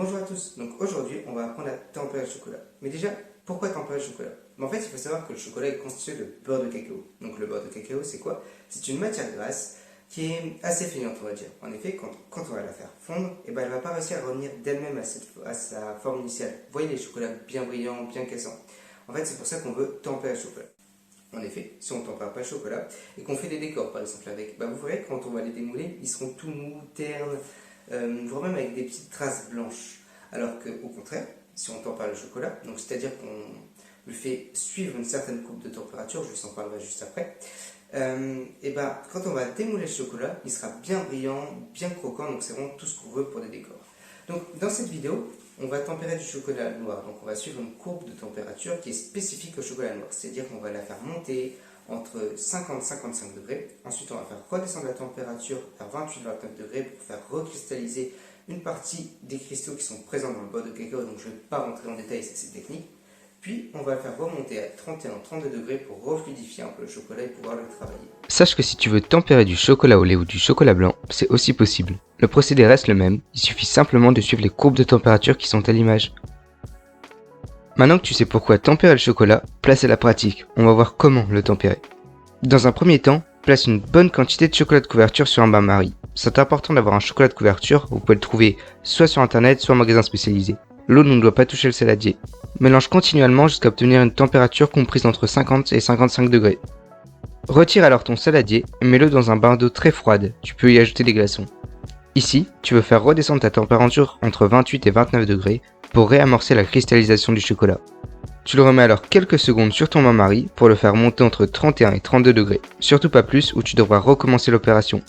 Bonjour à tous, donc aujourd'hui on va apprendre à tempérer le chocolat. Mais déjà, pourquoi tempérer le chocolat? En fait, il faut savoir que le chocolat est constitué de beurre de cacao. Donc le beurre de cacao, c'est quoi? C'est une matière grasse qui est assez feignante, on va dire. En effet, quand on va la faire fondre, elle ne va pas réussir à revenir d'elle-même à sa forme initiale. Vous voyez les chocolats bien brillants, bien cassants. En fait, c'est pour ça qu'on veut tempérer le chocolat. En effet, si on ne tempère pas le chocolat et qu'on fait des décors par exemple avec, vous verrez quand on va les démouler, ils seront tout mous, ternes, voire même avec des petites traces blanches. Alors qu'au contraire, si on tempère le chocolat, donc c'est-à-dire qu'on le fait suivre une certaine courbe de température, je vous en parlerai juste après, quand on va démouler le chocolat, il sera bien brillant, bien croquant, donc c'est vraiment tout ce qu'on veut pour des décors. Donc dans cette vidéo, on va tempérer du chocolat noir, donc on va suivre une courbe de température qui est spécifique au chocolat noir, c'est-à-dire qu'on va la faire monter entre 50 et 55 degrés, ensuite on va faire redescendre la température à 28-29 degrés pour faire recristalliser une partie des cristaux qui sont présents dans le beurre de cacao, donc je ne vais pas rentrer en détail, c'est technique. Puis on va le faire remonter à 31-32 degrés pour refluidifier un peu le chocolat et pouvoir le travailler. Sache que si tu veux tempérer du chocolat au lait ou du chocolat blanc, c'est aussi possible. Le procédé reste le même, il suffit simplement de suivre les courbes de température qui sont à l'image. Maintenant que tu sais pourquoi tempérer le chocolat, place à la pratique, on va voir comment le tempérer. Dans un premier temps, place une bonne quantité de chocolat de couverture sur un bain-marie. C'est important d'avoir un chocolat de couverture, vous pouvez le trouver soit sur internet, soit en magasin spécialisé. L'eau ne doit pas toucher le saladier. Mélange continuellement jusqu'à obtenir une température comprise entre 50 et 55 degrés. Retire alors ton saladier et mets-le dans un bain d'eau très froide, tu peux y ajouter des glaçons. Ici, tu veux faire redescendre ta température entre 28 et 29 degrés pour réamorcer la cristallisation du chocolat. Tu le remets alors quelques secondes sur ton bain-marie pour le faire monter entre 31 et 32 degrés, surtout pas plus ou tu devras recommencer l'opération.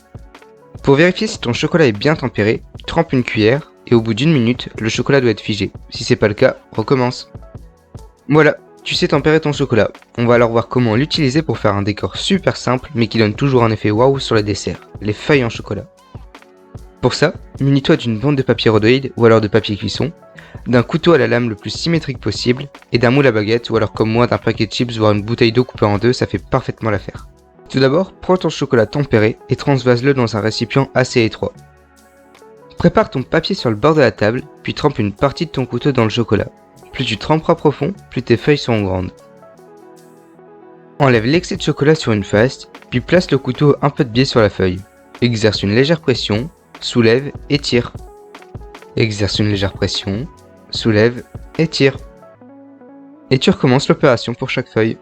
Pour vérifier si ton chocolat est bien tempéré, trempe une cuillère et au bout d'une minute, le chocolat doit être figé. Si c'est pas le cas, recommence. Voilà, tu sais tempérer ton chocolat. On va alors voir comment l'utiliser pour faire un décor super simple mais qui donne toujours un effet waouh sur le dessert, les feuilles en chocolat. Pour ça, munis-toi d'une bande de papier rhodoïde ou alors de papier cuisson, d'un couteau à la lame le plus symétrique possible et d'un moule à baguette ou alors comme moi d'un paquet de chips voire une bouteille d'eau coupée en deux, ça fait parfaitement l'affaire. Tout d'abord, prends ton chocolat tempéré et transvase-le dans un récipient assez étroit. Prépare ton papier sur le bord de la table, puis trempe une partie de ton couteau dans le chocolat. Plus tu tremperas profond, plus tes feuilles seront grandes. Enlève l'excès de chocolat sur une face, puis place le couteau un peu de biais sur la feuille. Exerce une légère pression, soulève et tire. Exerce une légère pression, soulève et tire. Et tu recommences l'opération pour chaque feuille.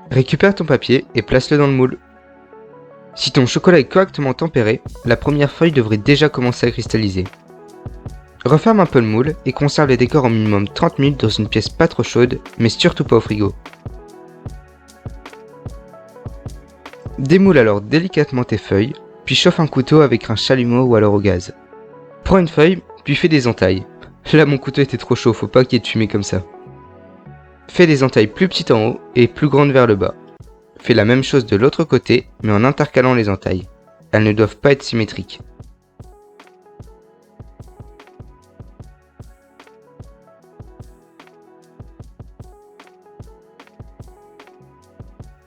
Récupère ton papier et place-le dans le moule. Si ton chocolat est correctement tempéré, la première feuille devrait déjà commencer à cristalliser. Referme un peu le moule et conserve les décors au minimum 30 minutes dans une pièce pas trop chaude, mais surtout pas au frigo. Démoule alors délicatement tes feuilles, puis chauffe un couteau avec un chalumeau ou alors au gaz. Prends une feuille, puis fais des entailles. Là mon couteau était trop chaud, faut pas qu'il y ait de fumée comme ça. Fais des entailles plus petites en haut et plus grandes vers le bas. Fais la même chose de l'autre côté, mais en intercalant les entailles. Elles ne doivent pas être symétriques.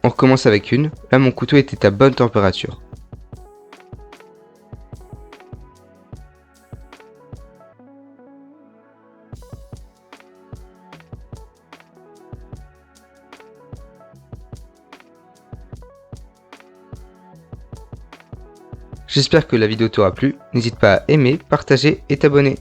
On recommence avec une, là mon couteau était à bonne température. J'espère que la vidéo t'aura plu, n'hésite pas à aimer, partager et t'abonner.